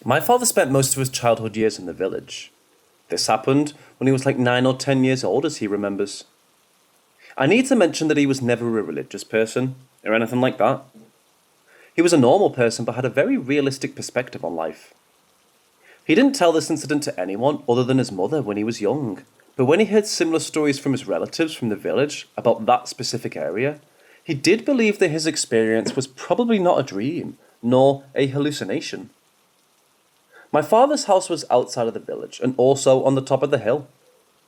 My father spent most of his childhood years in the village. This happened when he was like 9 or 10 years old, as he remembers. I need to mention that he was never a religious person, or anything like that. He was a normal person but had a very realistic perspective on life. He didn't tell this incident to anyone other than his mother when he was young, but when he heard similar stories from his relatives from the village about that specific area, he did believe that his experience was probably not a dream, nor a hallucination. My father's house was outside of the village and also on the top of the hill.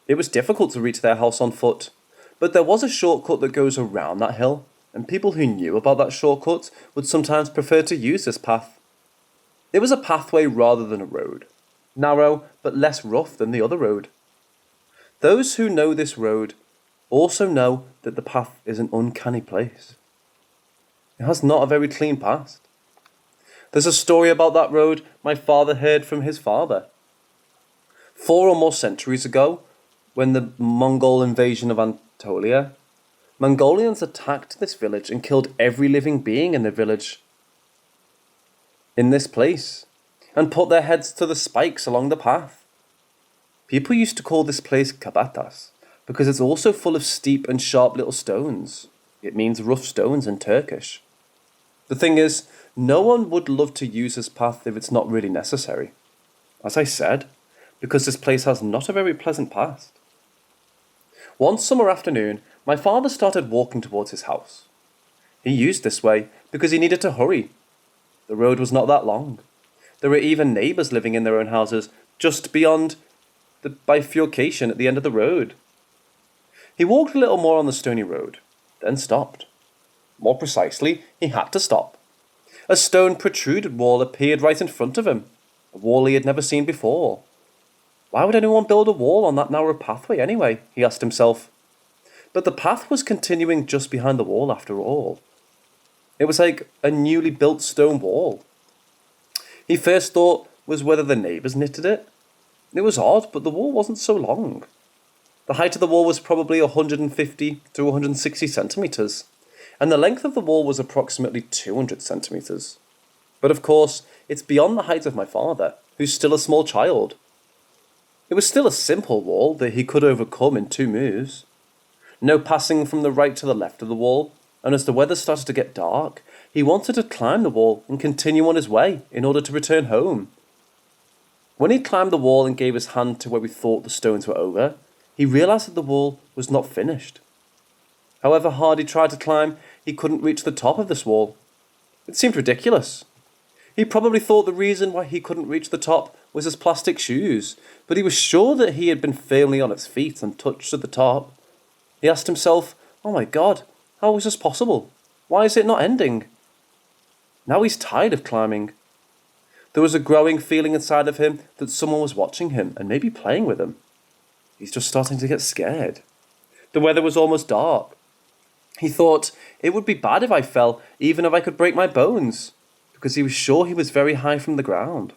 It was difficult to reach their house on foot, but there was a shortcut that goes around that hill, and people who knew about that shortcut would sometimes prefer to use this path. It was a pathway rather than a road, narrow but less rough than the other road. Those who know this road also know that the path is an uncanny place. It has not a very clean past. There's a story about that road my father heard from his father. 4 or more centuries ago, when the Mongol invasion of Anatolia, Mongolians attacked this village and killed every living being in the village in this place, and put their heads to the spikes along the path. People used to call this place Kabatas, because it's also full of steep and sharp little stones. It means rough stones in Turkish. The thing is, no one would love to use this path if it's not really necessary. As I said, because this place has not a very pleasant past. One summer afternoon, my father started walking towards his house. He used this way because he needed to hurry. The road was not that long. There were even neighbours living in their own houses just beyond the bifurcation at the end of the road. He walked a little more on the stony road, then stopped. More precisely, he had to stop. A stone protruded wall appeared right in front of him, a wall he had never seen before. Why would anyone build a wall on that narrow pathway anyway, he asked himself. But the path was continuing just behind the wall after all. It was like a newly built stone wall. He first thought was whether the neighbours knitted it. It was odd, but the wall wasn't so long. The height of the wall was probably 150 to 160 centimetres, and the length of the wall was approximately 200 centimetres. But of course, it's beyond the height of my father, who's still a small child. It was still a simple wall that he could overcome in 2 moves. No passing from the right to the left of the wall, and as the weather started to get dark, he wanted to climb the wall and continue on his way in order to return home. When he climbed the wall and gave his hand to where we thought the stones were over, he realised that the wall was not finished. However hard he tried to climb, he couldn't reach the top of this wall. It seemed ridiculous. He probably thought the reason why he couldn't reach the top was his plastic shoes, but he was sure that he had been firmly on his feet and touched at the top. He asked himself, "Oh my God, how is this possible? Why is it not ending?" Now he's tired of climbing. There was a growing feeling inside of him that someone was watching him and maybe playing with him. He's just starting to get scared. The weather was almost dark. He thought it would be bad if I fell, even if I could break my bones, because he was sure he was very high from the ground.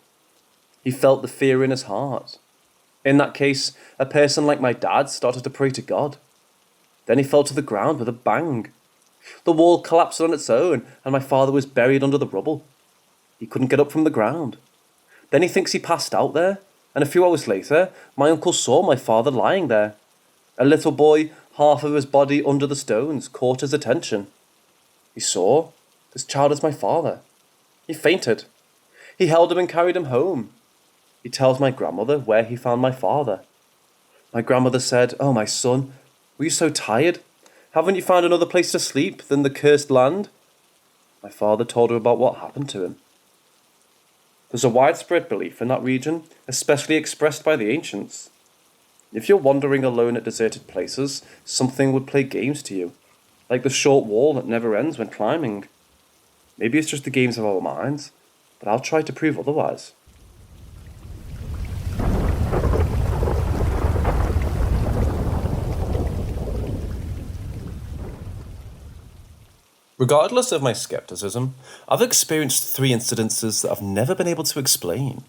He felt the fear in his heart. In that case, a person like my dad started to pray to God. Then he fell to the ground with a bang. The wall collapsed on its own, and my father was buried under the rubble. He couldn't get up from the ground. Then he thinks he passed out there, and a few hours later, my uncle saw my father lying there. A little boy, half of his body under the stones, caught his attention. He saw, this child is my father. He fainted. He held him and carried him home. He tells my grandmother where he found my father. My grandmother said, "Oh, my son, were you so tired? Haven't you found another place to sleep than the cursed land?" My father told her about what happened to him. There's a widespread belief in that region, especially expressed by the ancients. If you're wandering alone at deserted places, something would play games to you, like the short wall that never ends when climbing. Maybe it's just the games of our minds, but I'll try to prove otherwise. Regardless of my skepticism, I've experienced 3 incidences that I've never been able to explain.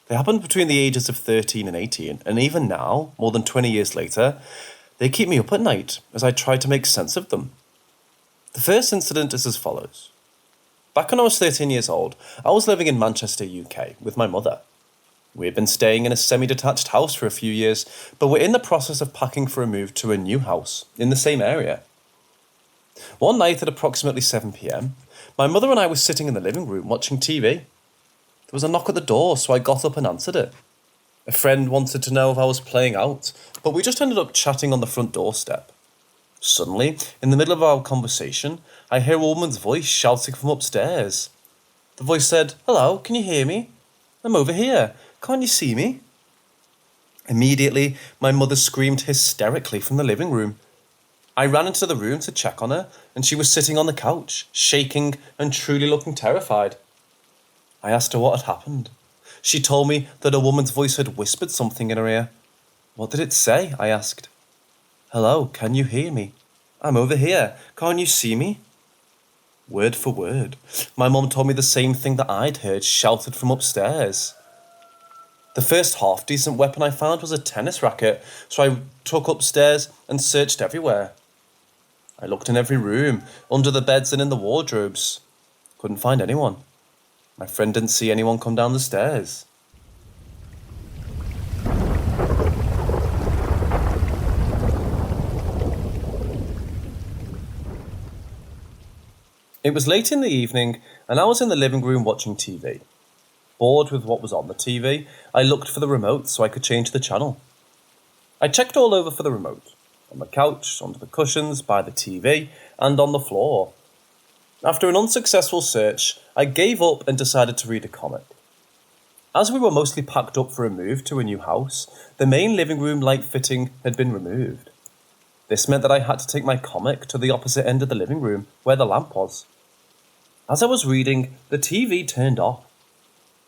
They happened between the ages of 13 and 18, and even now, more than 20 years later, they keep me up at night as I try to make sense of them. The first incident is as follows. Back when I was 13 years old, I was living in Manchester, UK, with my mother. We had been staying in a semi-detached house for a few years, but were in the process of packing for a move to a new house in the same area. One night at approximately 7 p.m, my mother and I were sitting in the living room watching TV. There was a knock at the door, so I got up and answered it. A friend wanted to know if I was playing out, but we just ended up chatting on the front doorstep. Suddenly, in the middle of our conversation, I hear a woman's voice shouting from upstairs. The voice said, "Hello, can you hear me? I'm over here. Can't you see me?" Immediately, my mother screamed hysterically from the living room. I ran into the room to check on her, and she was sitting on the couch, shaking and truly looking terrified. I asked her what had happened. She told me that a woman's voice had whispered something in her ear. "What did it say?" I asked. "Hello, can you hear me? I'm over here. Can't you see me?" Word for word, my mum told me the same thing that I'd heard shouted from upstairs. The first half-decent weapon I found was a tennis racket, so I took upstairs and searched everywhere. I looked in every room, under the beds and in the wardrobes. Couldn't find anyone. My friend didn't see anyone come down the stairs. It was late in the evening, and I was in the living room watching TV. Bored with what was on the TV, I looked for the remote so I could change the channel. I checked all over for the remote, on the couch, under the cushions, by the TV, and on the floor. After an unsuccessful search, I gave up and decided to read a comic. As we were mostly packed up for a move to a new house, the main living room light fitting had been removed. This meant that I had to take my comic to the opposite end of the living room, where the lamp was. As I was reading, the TV turned off.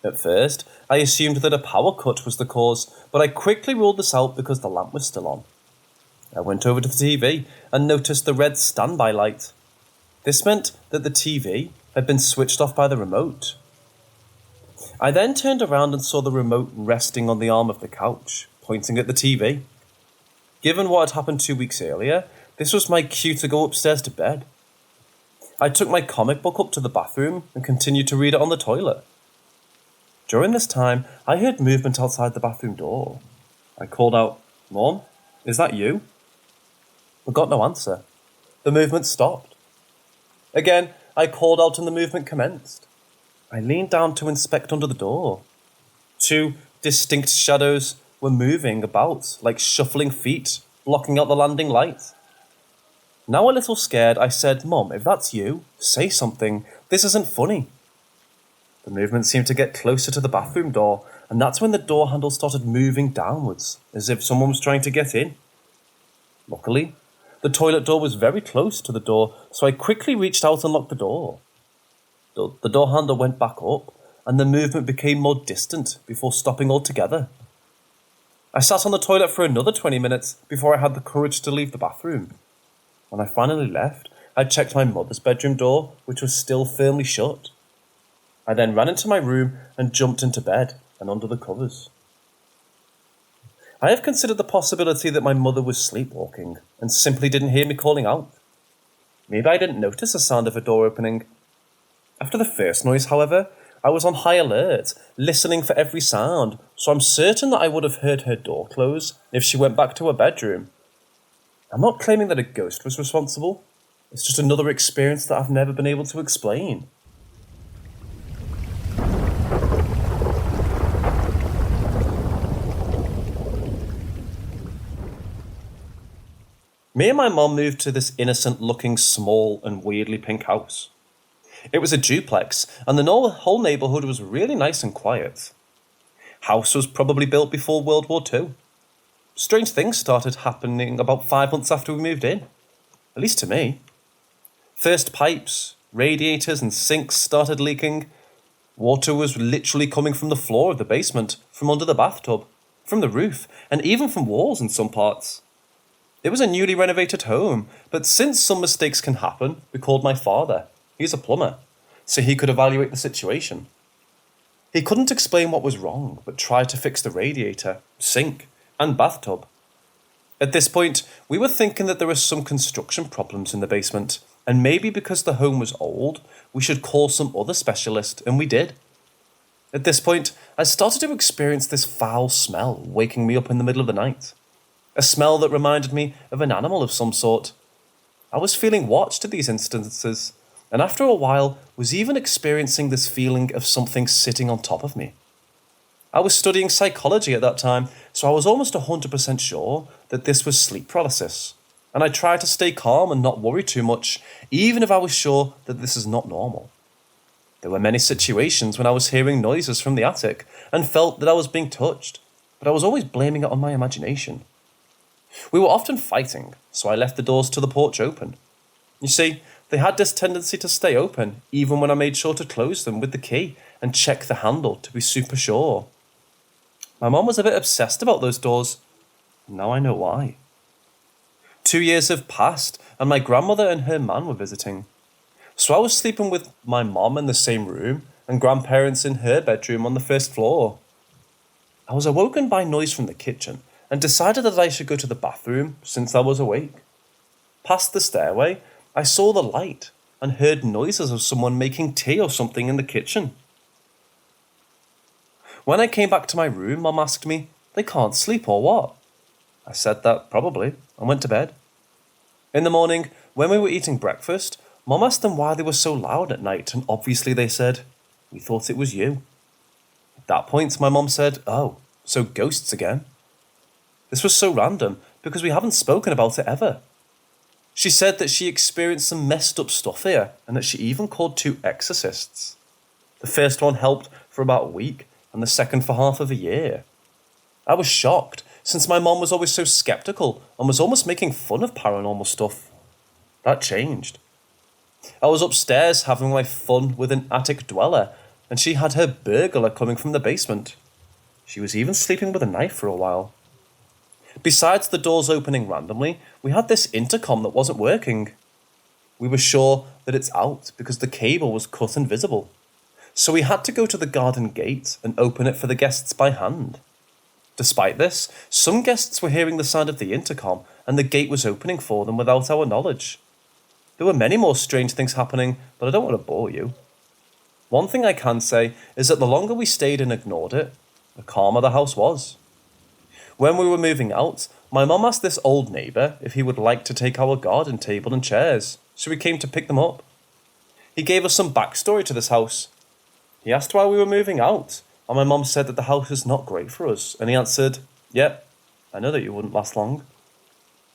At first, I assumed that a power cut was the cause, but I quickly ruled this out because the lamp was still on. I went over to the TV and noticed the red standby light. This meant that the TV had been switched off by the remote. I then turned around and saw the remote resting on the arm of the couch, pointing at the TV. Given what had happened 2 weeks earlier, this was my cue to go upstairs to bed. I took my comic book up to the bathroom and continued to read it on the toilet. During this time, I heard movement outside the bathroom door. I called out, "Mom, is that you?" I got no answer. The movement stopped. Again, I called out and the movement commenced. I leaned down to inspect under the door. 2 distinct shadows were moving about like shuffling feet, blocking out the landing light. Now a little scared, I said, "Mom, if that's you, say something. This isn't funny." The movement seemed to get closer to the bathroom door, and that's when the door handle started moving downwards, as if someone was trying to get in. Luckily, the toilet door was very close to the door, so I quickly reached out and locked the door. The door handle went back up, and the movement became more distant before stopping altogether. I sat on the toilet for another 20 minutes before I had the courage to leave the bathroom. When I finally left, I checked my mother's bedroom door, which was still firmly shut. I then ran into my room and jumped into bed and under the covers. I have considered the possibility that my mother was sleepwalking and simply didn't hear me calling out. Maybe I didn't notice the sound of a door opening. After the first noise, however, I was on high alert, listening for every sound, so I'm certain that I would have heard her door close if she went back to her bedroom. I'm not claiming that a ghost was responsible. It's just another experience that I've never been able to explain. Me and my mum moved to this innocent-looking, small and weirdly pink house. It was a duplex, and the whole neighbourhood was really nice and quiet. House was probably built before World War II. Strange things started happening about 5 months after we moved in. At least to me. First pipes, radiators and sinks started leaking. Water was literally coming from the floor of the basement, from under the bathtub, from the roof, and even from walls in some parts. It was a newly renovated home, but since some mistakes can happen, we called my father. He's a plumber, so he could evaluate the situation. He couldn't explain what was wrong, but tried to fix the radiator, sink, and bathtub. At this point, we were thinking that there were some construction problems in the basement, And maybe because the home was old, we should call some other specialist, and we did. At this point, I started to experience this foul smell waking me up in the middle of the night. A smell that reminded me of an animal of some sort. I was feeling watched at these instances, and after a while was even experiencing this feeling of something sitting on top of me. I was studying psychology at that time, so I was almost 100% sure that this was sleep paralysis, and I tried to stay calm and not worry too much, even if I was sure that this is not normal. There were many situations when I was hearing noises from the attic and felt that I was being touched, but I was always blaming it on my imagination. We were often fighting, so I left the doors to the porch open. You see, they had this tendency to stay open, even when I made sure to close them with the key and check the handle to be super sure. My mom was a bit obsessed about those doors. Now I know why. 2 years have passed, and my grandmother and her man were visiting. So I was sleeping with my mom in the same room and grandparents in her bedroom on the first floor. I was awoken by noise from the kitchen and decided that I should go to the bathroom since I was awake. Past the stairway, I saw the light and heard noises of someone making tea or something in the kitchen. When I came back to my room, Mom asked me, "They can't sleep or what?" I said that probably and went to bed. In the morning, when we were eating breakfast, Mom asked them why they were so loud at night, and obviously they said, "We thought it was you." At that point, my mom said, "Oh, so ghosts again?" This was so random because we haven't spoken about it ever. She said that she experienced some messed up stuff here and that she even called 2 exorcists. The first one helped for about a week and the second for half of a year. I was shocked since my mom was always so skeptical and was almost making fun of paranormal stuff. That changed. I was upstairs having my fun with an attic dweller and she had her burglar coming from the basement. She was even sleeping with a knife for a while. Besides the doors opening randomly, we had this intercom that wasn't working. We were sure that it's out because the cable was cut and visible. So we had to go to the garden gate and open it for the guests by hand. Despite this, some guests were hearing the sound of the intercom and the gate was opening for them without our knowledge. There were many more strange things happening, but I don't want to bore you. One thing I can say is that the longer we stayed and ignored it, the calmer the house was. When we were moving out, my mom asked this old neighbour if he would like to take our garden table and chairs, so we came to pick them up. He gave us some backstory to this house. He asked why we were moving out, and my mom said that the house is not great for us, and he answered, "Yep, I know that you wouldn't last long."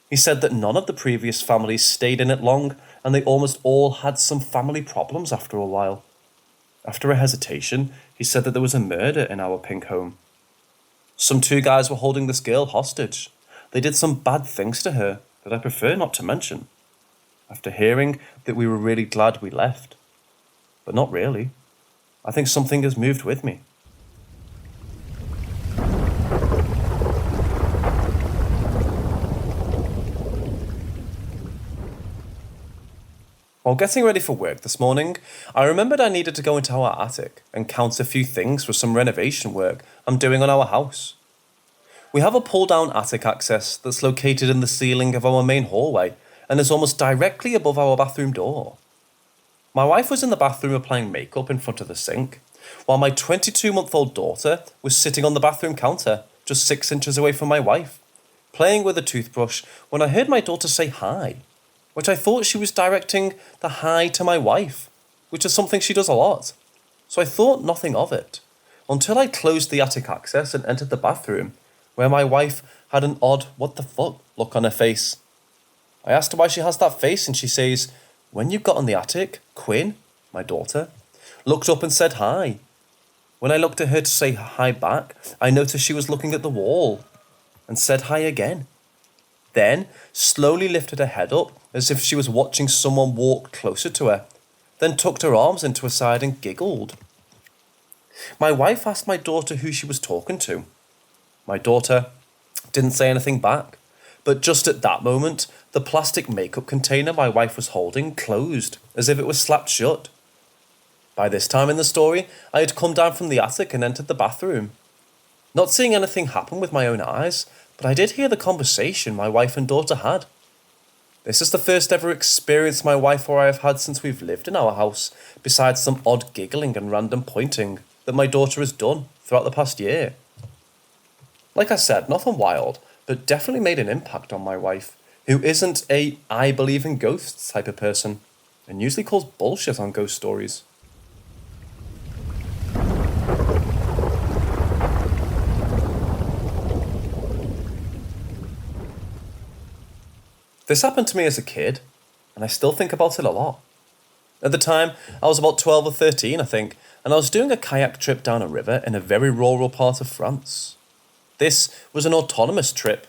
He said that none of the previous families stayed in it long, and they almost all had some family problems after a while. After a hesitation, he said that there was a murder in our pink home. Some 2 guys were holding this girl hostage. They did some bad things to her that I prefer not to mention. After hearing that, we were really glad we left. But not really. I think something has moved with me. While getting ready for work this morning, I remembered I needed to go into our attic and count a few things for some renovation work I'm doing on our house. We have a pull-down attic access that's located in the ceiling of our main hallway and is almost directly above our bathroom door. My wife was in the bathroom applying makeup in front of the sink, while my 22-month-old daughter was sitting on the bathroom counter, just 6 inches away from my wife, playing with a toothbrush when I heard my daughter say hi, which I thought she was directing the hi to my wife, which is something she does a lot. So I thought nothing of it, until I closed the attic access and entered the bathroom, where my wife had an odd what the fuck look on her face. I asked her why she has that face and she says, "When you got on the attic, Quinn," my daughter, looked up and said hi. When I looked at her to say hi back, I noticed she was looking at the wall and said hi again. Then slowly lifted her head up as if she was watching someone walk closer to her, then tucked her arms into her side and giggled. My wife asked my daughter who she was talking to. My daughter didn't say anything back, but just at that moment, the plastic makeup container my wife was holding closed as if it was slapped shut. By this time in the story, I had come down from the attic and entered the bathroom. Not seeing anything happen with my own eyes, but I did hear the conversation my wife and daughter had. This is the first ever experience my wife or I have had since we've lived in our house, besides some odd giggling and random pointing that my daughter has done throughout the past year. Like I said, nothing wild, but definitely made an impact on my wife, who isn't a I believe in ghosts type of person, and usually calls bullshit on ghost stories. This happened to me as a kid, and I still think about it a lot. At the time, I was about 12 or 13, I think, and I was doing a kayak trip down a river in a very rural part of France. This was an autonomous trip,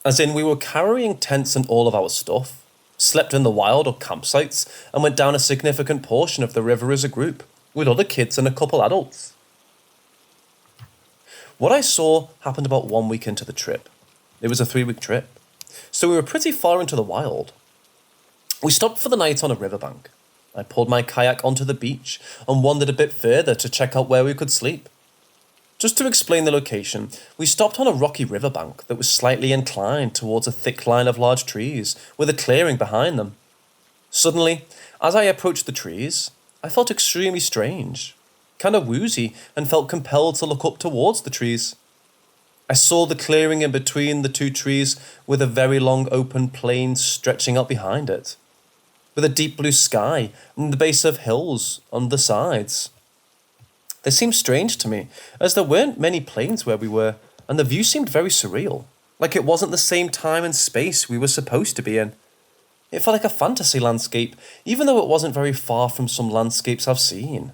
as in we were carrying tents and all of our stuff, slept in the wild or campsites, and went down a significant portion of the river as a group, with other kids and a couple adults. What I saw happened about 1 week into the trip. It was a 3-week trip, so we were pretty far into the wild. We stopped for the night on a riverbank. I pulled my kayak onto the beach and wandered a bit further to check out where we could sleep. Just to explain the location, we stopped on a rocky riverbank that was slightly inclined towards a thick line of large trees with a clearing behind them. Suddenly, as I approached the trees, I felt extremely strange, kind of woozy, and felt compelled to look up towards the trees. I saw the clearing in between the two trees with a very long open plain stretching up behind it, with a deep blue sky and the base of hills on the sides. This seemed strange to me, as there weren't many plains where we were, and the view seemed very surreal, like it wasn't the same time and space we were supposed to be in. It felt like a fantasy landscape, even though it wasn't very far from some landscapes I've seen.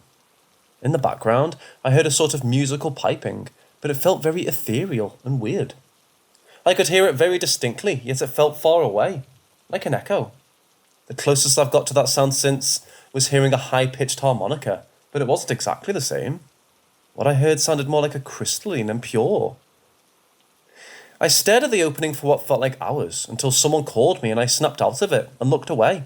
In the background, I heard a sort of musical piping, but it felt very ethereal and weird. I could hear it very distinctly, yet it felt far away, like an echo. The closest I've got to that sound since was hearing a high-pitched harmonica, but it wasn't exactly the same. What I heard sounded more like a crystalline and pure. I stared at the opening for what felt like hours, until someone called me and I snapped out of it and looked away.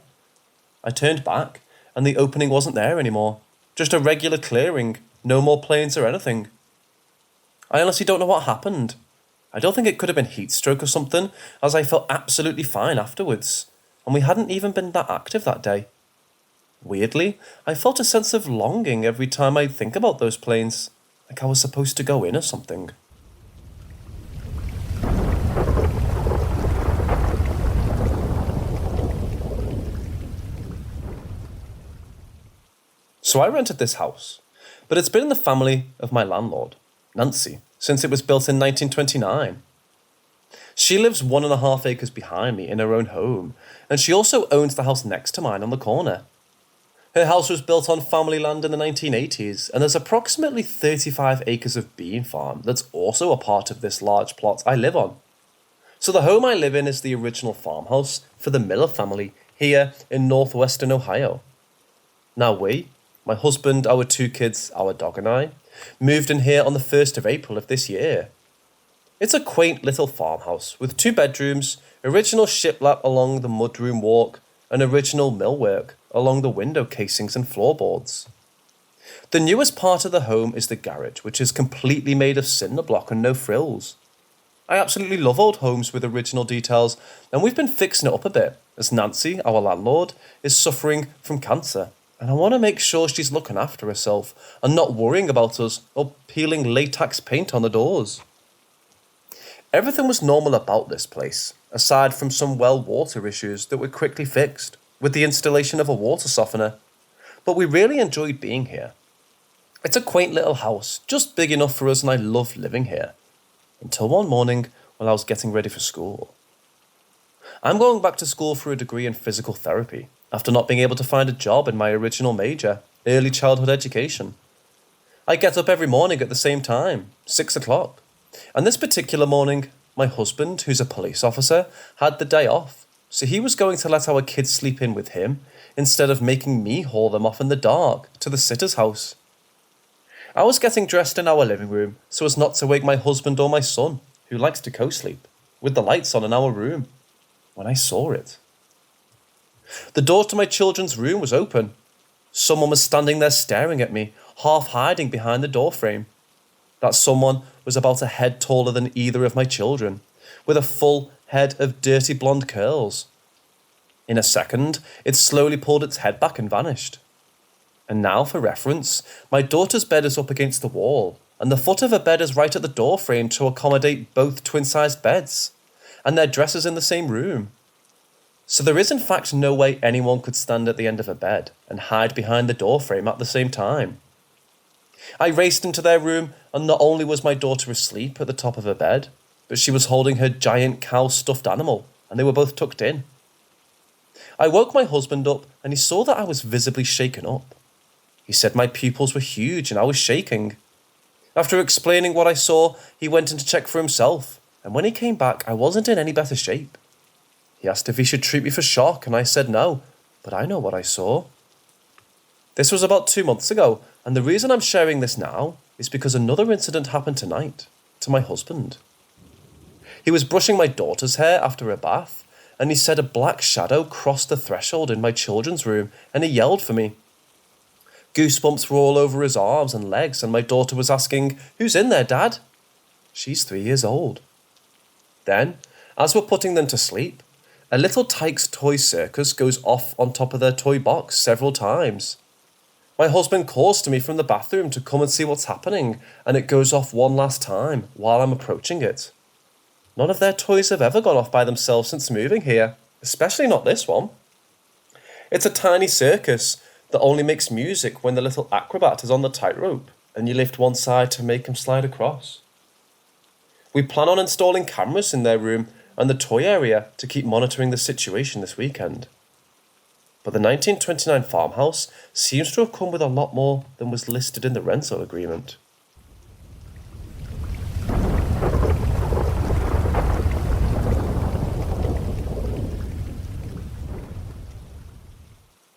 I turned back, and the opening wasn't there anymore. Just a regular clearing, no more planes or anything. I honestly don't know what happened. I don't think it could have been heat stroke or something, as I felt absolutely fine afterwards, and we hadn't even been that active that day. Weirdly, I felt a sense of longing every time I think about those planes, like I was supposed to go in or something. So I rented this house, but it's been in the family of my landlord, Nancy, since it was built in 1929. She lives 1.5 acres behind me in her own home, and she also owns the house next to mine on the corner. Her house was built on family land in the 1980s, and there's approximately 35 acres of bean farm that's also a part of this large plot I live on. So the home I live in is the original farmhouse for the Miller family here in northwestern Ohio. Now we, my husband, our 2 kids, our dog and I, moved in here on the 1st of April of this year. It's a quaint little farmhouse with 2 bedrooms, original shiplap along the mudroom walk, and original millwork along the window casings and floorboards. The newest part of the home is the garage, which is completely made of cinder block and no frills. I absolutely love old homes with original details, and we've been fixing it up a bit, as Nancy, our landlord, is suffering from cancer, and I want to make sure she's looking after herself and not worrying about us or peeling latex paint on the doors. Everything was normal about this place, aside from some well water issues that were quickly fixed with the installation of a water softener, but we really enjoyed being here. It's a quaint little house, just big enough for us, and I loved living here. Until one morning while I was getting ready for school. I'm going back to school for a degree in physical therapy, after not being able to find a job in my original major, early childhood education. I get up every morning at the same time, 6 o'clock. And this particular morning, my husband, who's a police officer, had the day off, so he was going to let our kids sleep in with him, instead of making me haul them off in the dark to the sitter's house. I was getting dressed in our living room so as not to wake my husband or my son, who likes to co-sleep, with the lights on in our room, when I saw it. The door to my children's room was open. Someone was standing there staring at me, half hiding behind the doorframe. That someone was about a head taller than either of my children, with a full head of dirty blonde curls. In a second, it slowly pulled its head back and vanished. And now, for reference, my daughter's bed is up against the wall, and the foot of her bed is right at the door frame to accommodate both twin-sized beds, and their dressers in the same room. So there is in fact no way anyone could stand at the end of a bed and hide behind the door frame at the same time. I raced into their room, and not only was my daughter asleep at the top of her bed, but she was holding her giant cow stuffed animal, and they were both tucked in. I woke my husband up, and he saw that I was visibly shaken up. He said my pupils were huge and I was shaking. After explaining what I saw, he went in to check for himself, and when he came back, I wasn't in any better shape. He asked if he should treat me for shock, and I said no, but I know what I saw. This was about 2 months ago, and the reason I'm sharing this now is because another incident happened tonight, to my husband. He was brushing my daughter's hair after a bath, and he said a black shadow crossed the threshold in my children's room, and he yelled for me. Goosebumps were all over his arms and legs, and my daughter was asking, "Who's in there, Dad?" She's 3 years old. Then, as we're putting them to sleep, a little Tyke's toy circus goes off on top of their toy box several times. My husband calls to me from the bathroom to come and see what's happening, and it goes off one last time while I'm approaching it. None of their toys have ever gone off by themselves since moving here, especially not this one. It's a tiny circus that only makes music when the little acrobat is on the tightrope and you lift one side to make him slide across. We plan on installing cameras in their room and the toy area to keep monitoring the situation this weekend. But the 1929 farmhouse seems to have come with a lot more than was listed in the rental agreement.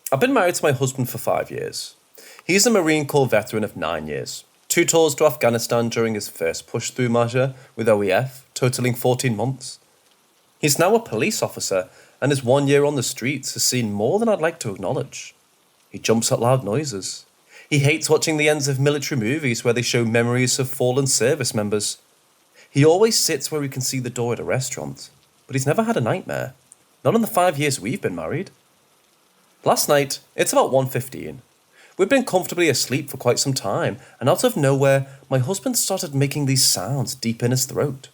I've been married to my husband for 5 years. He's a Marine Corps veteran of 9 years, 2 tours to Afghanistan during his first push-through measure with OEF, totaling 14 months. He's now a police officer, and his 1 year on the streets has seen more than I'd like to acknowledge. He jumps at loud noises. He hates watching the ends of military movies where they show memories of fallen service members. He always sits where he can see the door at a restaurant, but he's never had a nightmare. Not in the 5 years we've been married. Last night, it's about 1:15. We'd been comfortably asleep for quite some time, and out of nowhere, my husband started making these sounds deep in his throat.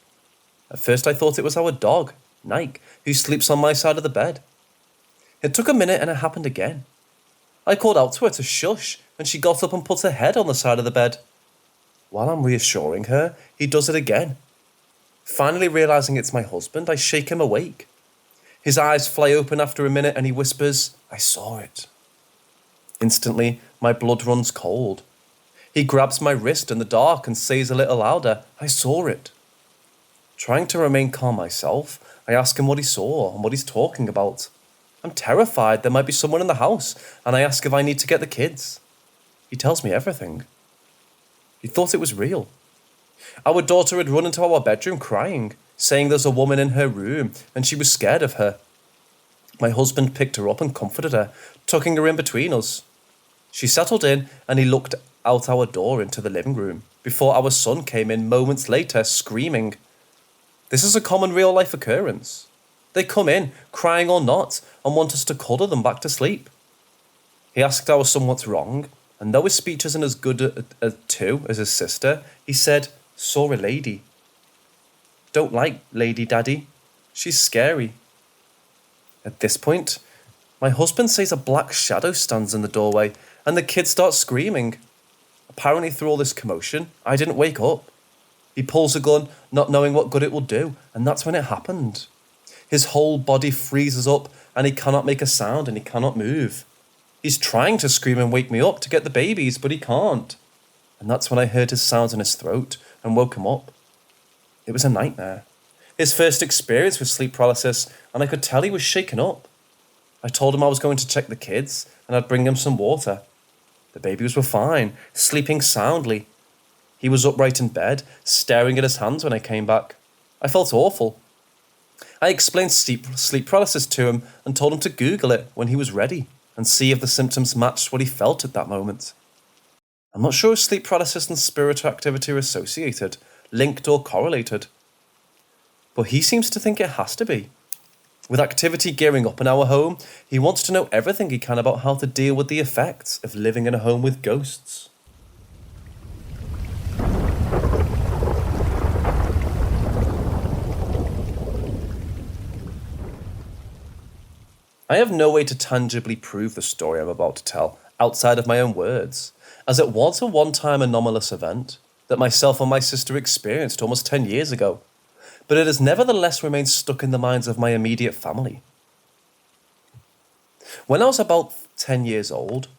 At first I thought it was our dog, Nike, who sleeps on my side of the bed. It took a minute and it happened again. I called out to her to shush, and she got up and put her head on the side of the bed. While I'm reassuring her, he does it again. Finally realizing it's my husband, I shake him awake. His eyes fly open after a minute and he whispers, "I saw it." Instantly, my blood runs cold. He grabs my wrist in the dark and says a little louder, "I saw it." Trying to remain calm myself, I ask him what he saw and what he's talking about. I'm terrified there might be someone in the house, and I ask if I need to get the kids. He tells me everything. He thought it was real. Our daughter had run into our bedroom crying, saying there's a woman in her room and she was scared of her. My husband picked her up and comforted her, tucking her in between us. She settled in and he looked out our door into the living room before our son came in moments later screaming. This is a common real-life occurrence. They come in, crying or not, and want us to cuddle them back to sleep. He asked our son what's wrong, and though his speech isn't as good as his sister, he said, "Saw a lady. Don't like Lady Daddy. She's scary." At this point, my husband says a black shadow stands in the doorway, and the kids start screaming. Apparently through all this commotion, I didn't wake up. He pulls a gun, not knowing what good it will do, and that's when it happened. His whole body freezes up, and he cannot make a sound, and he cannot move. He's trying to scream and wake me up to get the babies, but he can't. And that's when I heard his sounds in his throat and woke him up. It was a nightmare. His first experience with sleep paralysis, and I could tell he was shaken up. I told him I was going to check the kids, and I'd bring him some water. The babies were fine, sleeping soundly. He was upright in bed, staring at his hands when I came back. I felt awful. I explained sleep paralysis to him and told him to Google it when he was ready and see if the symptoms matched what he felt at that moment. I'm not sure if sleep paralysis and spiritual activity are associated, linked or correlated. But he seems to think it has to be. With activity gearing up in our home, he wants to know everything he can about how to deal with the effects of living in a home with ghosts. I have no way to tangibly prove the story I'm about to tell outside of my own words, as it was a one-time anomalous event that myself and my sister experienced almost 10 years ago, but it has nevertheless remained stuck in the minds of my immediate family. When I was about 10 years old,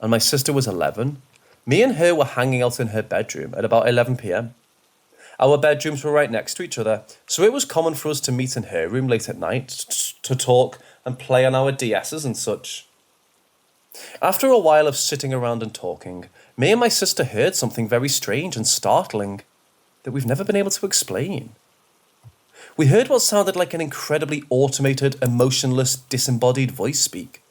and my sister was 11, me and her were hanging out in her bedroom at about 11 p.m. Our bedrooms were right next to each other, so it was common for us to meet in her room late at night to talk and play on our DSs and such. After a while of sitting around and talking, me and my sister heard something very strange and startling that we've never been able to explain. We heard what sounded like an incredibly automated, emotionless, disembodied voice speak.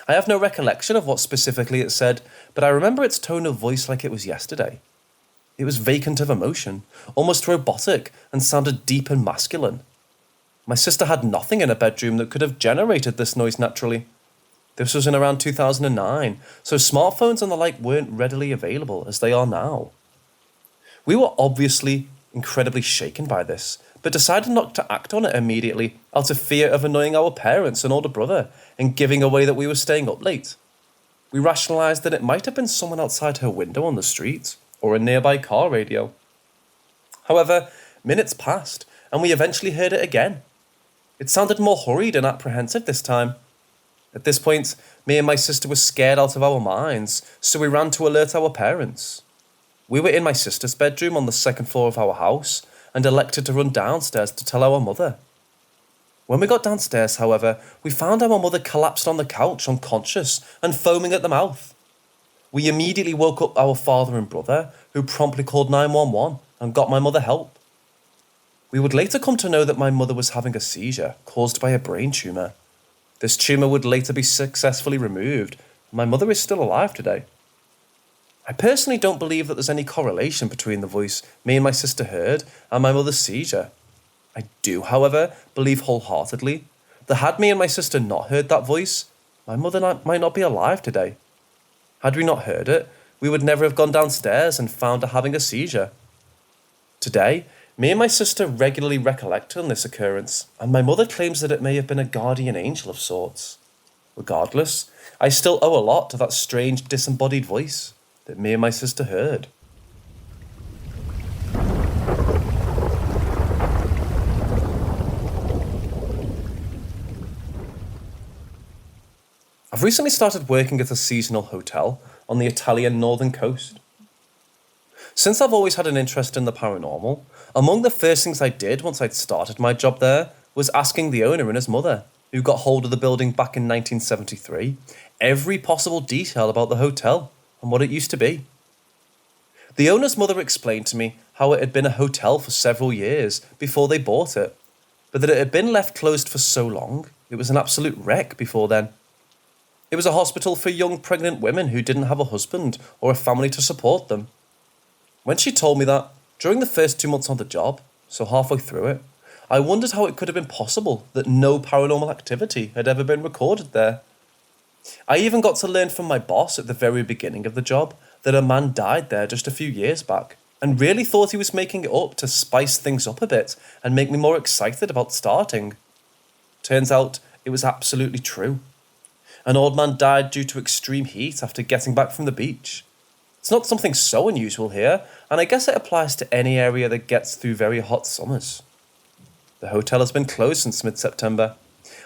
I have no recollection of what specifically it said, but I remember its tone of voice like it was yesterday. It was vacant of emotion, almost robotic, and sounded deep and masculine. My sister had nothing in her bedroom that could have generated this noise naturally. This was in around 2009, so smartphones and the like weren't readily available as they are now. We were obviously incredibly shaken by this, but decided not to act on it immediately out of fear of annoying our parents and older brother and giving away that we were staying up late. We rationalised that it might have been someone outside her window on the street, or a nearby car radio. However, minutes passed, and we eventually heard it again. It sounded more hurried and apprehensive this time. At this point, me and my sister were scared out of our minds, so we ran to alert our parents. We were in my sister's bedroom on the second floor of our house, and elected to run downstairs to tell our mother. When we got downstairs, however, we found our mother collapsed on the couch, unconscious and foaming at the mouth. We immediately woke up our father and brother, who promptly called 911 and got my mother help. We would later come to know that my mother was having a seizure caused by a brain tumour. This tumour would later be successfully removed, and my mother is still alive today. I personally don't believe that there's any correlation between the voice me and my sister heard and my mother's seizure. I do, however, believe wholeheartedly that had me and my sister not heard that voice, my mother might not be alive today. Had we not heard it, we would never have gone downstairs and found her having a seizure. Today, me and my sister regularly recollect on this occurrence, and my mother claims that it may have been a guardian angel of sorts. Regardless, I still owe a lot to that strange disembodied voice that me and my sister heard. I've recently started working at a seasonal hotel on the Italian northern coast. Since I've always had an interest in the paranormal, among the first things I did once I'd started my job there was asking the owner and his mother, who got hold of the building back in 1973, every possible detail about the hotel and what it used to be. The owner's mother explained to me how it had been a hotel for several years before they bought it, but that it had been left closed for so long, it was an absolute wreck before then. It was a hospital for young pregnant women who didn't have a husband or a family to support them. When she told me that, during the first 2 months on the job, so halfway through it, I wondered how it could have been possible that no paranormal activity had ever been recorded there. I even got to learn from my boss at the very beginning of the job that a man died there just a few years back, and really thought he was making it up to spice things up a bit and make me more excited about starting. Turns out it was absolutely true. An old man died due to extreme heat after getting back from the beach. It's not something so unusual here, and I guess it applies to any area that gets through very hot summers. The hotel has been closed since mid-September.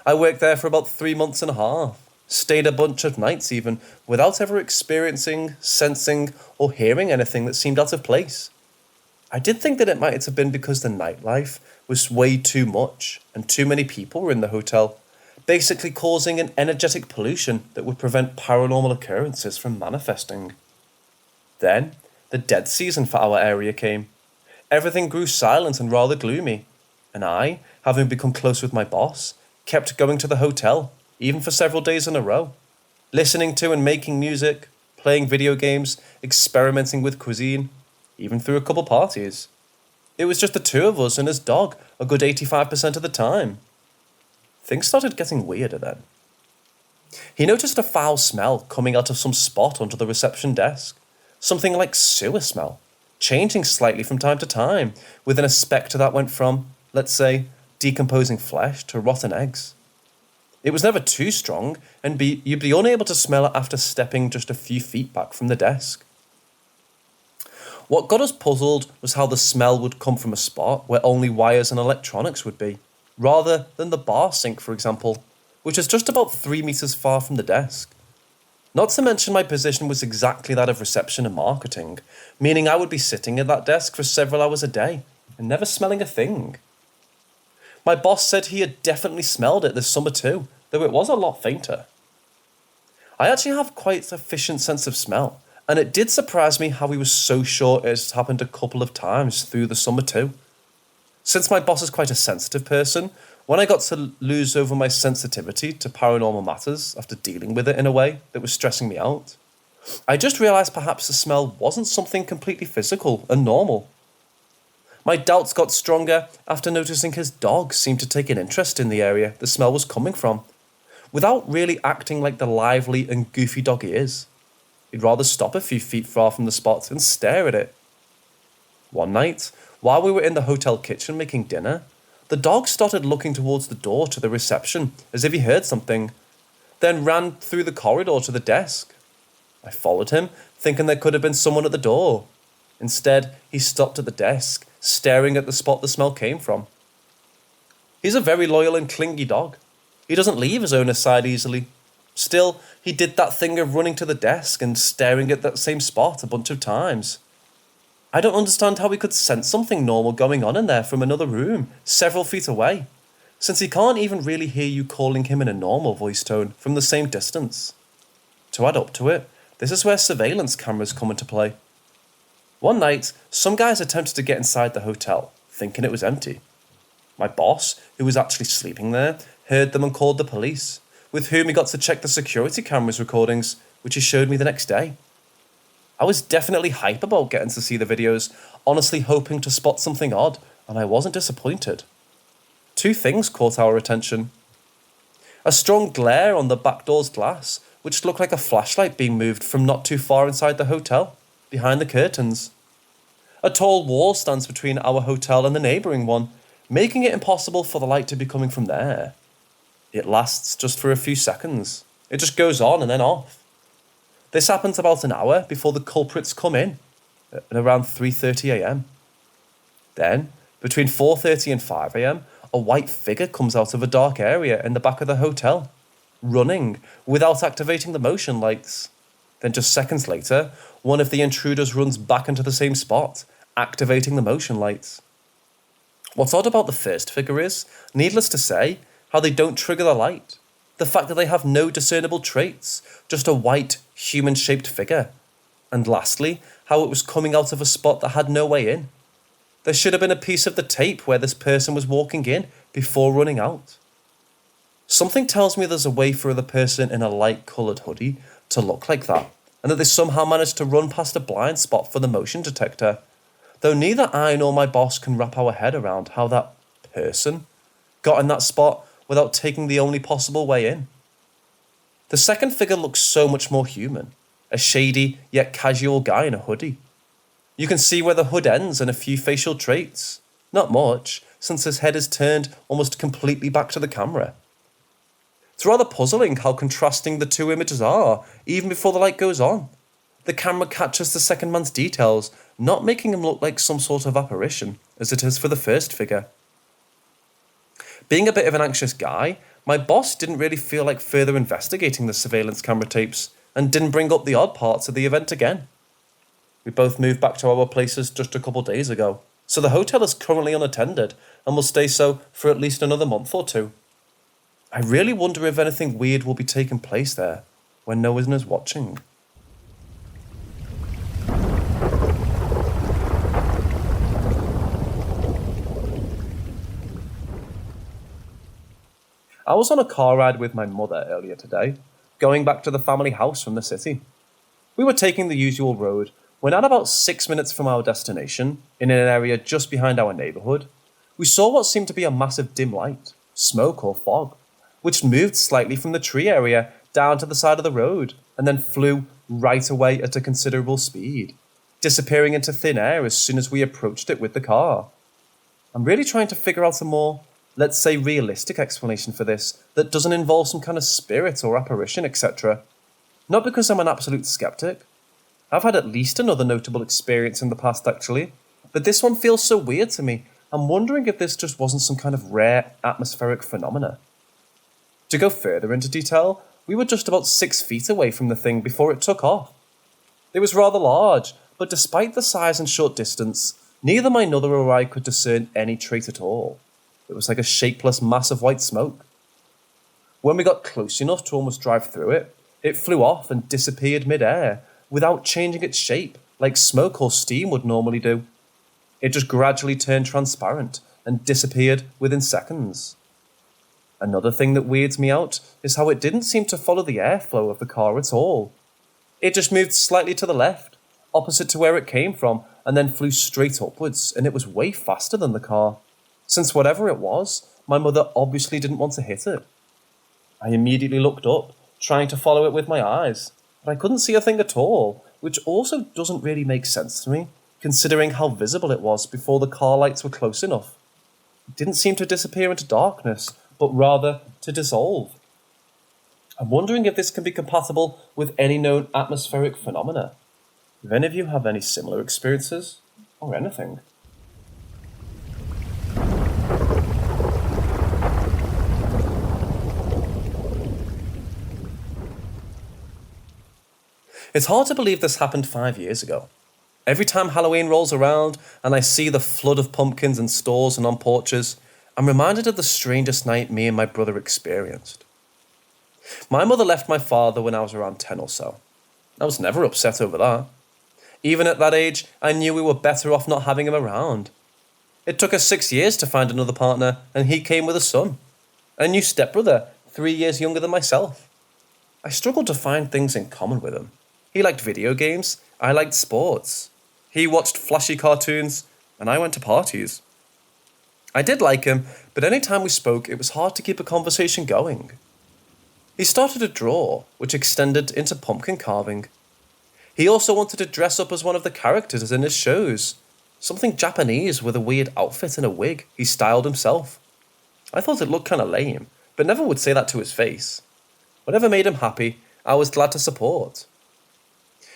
I worked there for about 3 months and a half, stayed a bunch of nights even, without ever experiencing, sensing, or hearing anything that seemed out of place. I did think that it might have been because the nightlife was way too much, and too many people were in the hotel, basically causing an energetic pollution that would prevent paranormal occurrences from manifesting. Then, the dead season for our area came. Everything grew silent and rather gloomy, and I, having become close with my boss, kept going to the hotel, even for several days in a row, listening to and making music, playing video games, experimenting with cuisine, even threw a couple parties. It was just the two of us and his dog a good 85% of the time. things started getting weirder then. He noticed a foul smell coming out of some spot under the reception desk, something like sewer smell, changing slightly from time to time, with an spectre that went from, let's say, decomposing flesh to rotten eggs. It was never too strong, and you'd be unable to smell it after stepping just a few feet back from the desk. What got us puzzled was how the smell would come from a spot where only wires and electronics would be, rather than the bar sink, for example, which is just about 3 meters far from the desk. Not to mention my position was exactly that of reception and marketing, meaning I would be sitting at that desk for several hours a day and never smelling a thing. My boss said he had definitely smelled it this summer too, though it was a lot fainter. I actually have quite an efficient sense of smell, and it did surprise me how he was so sure it has happened a couple of times through the summer too. Since my boss is quite a sensitive person, when I got to lose over my sensitivity to paranormal matters after dealing with it in a way that was stressing me out, I just realised perhaps the smell wasn't something completely physical and normal. My doubts got stronger after noticing his dog seemed to take an interest in the area the smell was coming from, without really acting like the lively and goofy dog he is. He'd rather stop a few feet far from the spot and stare at it. One night, while we were in the hotel kitchen making dinner, the dog started looking towards the door to the reception as if he heard something, then ran through the corridor to the desk. I followed him, thinking there could have been someone at the door. Instead, he stopped at the desk, staring at the spot the smell came from. He's a very loyal and clingy dog. He doesn't leave his owner's side easily. Still, he did that thing of running to the desk and staring at that same spot a bunch of times. I don't understand how he could sense something normal going on in there from another room, several feet away, since he can't even really hear you calling him in a normal voice tone from the same distance. To add up to it, this is where surveillance cameras come into play. One night, some guys attempted to get inside the hotel, thinking it was empty. My boss, who was actually sleeping there, heard them and called the police, with whom he got to check the security cameras recordings, which he showed me the next day. I was definitely hype about getting to see the videos, honestly hoping to spot something odd, and I wasn't disappointed. Two things caught our attention. A strong glare on the back door's glass, which looked like a flashlight being moved from not too far inside the hotel, behind the curtains. A tall wall stands between our hotel and the neighbouring one, making it impossible for the light to be coming from there. It lasts just for a few seconds. It just goes on and then off. This happens about an hour before the culprits come in, at around 3:30 a.m. Then, between 4:30 and 5 a.m, a white figure comes out of a dark area in the back of the hotel, running without activating the motion lights. Then just seconds later, one of the intruders runs back into the same spot, activating the motion lights. What's odd about the first figure is, needless to say, how they don't trigger the light. The fact that they have no discernible traits, just a white, human-shaped figure. And lastly, how it was coming out of a spot that had no way in. There should have been a piece of the tape where this person was walking in before running out. Something tells me there's a way for the person in a light-coloured hoodie to look like that, and that they somehow managed to run past a blind spot for the motion detector, though neither I nor my boss can wrap our head around how that person got in that spot without taking the only possible way in. The second figure looks so much more human, a shady yet casual guy in a hoodie. You can see where the hood ends and a few facial traits. Not much, since his head is turned almost completely back to the camera. It's rather puzzling how contrasting the two images are, even before the light goes on. The camera captures the second man's details, not making him look like some sort of apparition, as it is for the first figure. Being a bit of an anxious guy, my boss didn't really feel like further investigating the surveillance camera tapes, and didn't bring up the odd parts of the event again. We both moved back to our places just a couple days ago, so the hotel is currently unattended, and will stay so for at least another month or two. I really wonder if anything weird will be taking place there, when no one is watching. I was on a car ride with my mother earlier today, going back to the family house from the city. We were taking the usual road when at about 6 minutes from our destination, in an area just behind our neighbourhood, we saw what seemed to be a massive dim light, smoke or fog, which moved slightly from the tree area down to the side of the road and then flew right away at a considerable speed, disappearing into thin air as soon as we approached it with the car. I'm really trying to figure out a more, let's say, realistic explanation for this that doesn't involve some kind of spirit or apparition, etc. Not because I'm an absolute skeptic. I've had at least another notable experience in the past, actually, but this one feels so weird to me. I'm wondering if this just wasn't some kind of rare atmospheric phenomena. To go further into detail, we were just about 6 feet away from the thing before it took off. It was rather large, but despite the size and short distance, neither my mother or I could discern any trait at all. It was like a shapeless mass of white smoke. When we got close enough to almost drive through it, it flew off and disappeared mid-air without changing its shape like smoke or steam would normally do. It just gradually turned transparent and disappeared within seconds. Another thing that weirds me out is how it didn't seem to follow the airflow of the car at all. It just moved slightly to the left, opposite to where it came from, and then flew straight upwards, and it was way faster than the car. Since whatever it was, my mother obviously didn't want to hit it. I immediately looked up, trying to follow it with my eyes, but I couldn't see a thing at all, which also doesn't really make sense to me, considering how visible it was before the car lights were close enough. It didn't seem to disappear into darkness, but rather to dissolve. I'm wondering if this can be compatible with any known atmospheric phenomena. If any of you have any similar experiences, or anything. It's hard to believe this happened 5 years ago. Every time Halloween rolls around and I see the flood of pumpkins in stores and on porches, I'm reminded of the strangest night me and my brother experienced. My mother left my father when I was around 10 or so. I was never upset over that. Even at that age, I knew we were better off not having him around. It took us 6 years to find another partner, and he came with a son. A new stepbrother, 3 years younger than myself. I struggled to find things in common with him. He liked video games, I liked sports. He watched flashy cartoons, and I went to parties. I did like him, but any time we spoke, it was hard to keep a conversation going. He started to draw, which extended into pumpkin carving. He also wanted to dress up as one of the characters in his shows. Something Japanese with a weird outfit and a wig he styled himself. I thought it looked kind of lame, but never would say that to his face. Whatever made him happy, I was glad to support.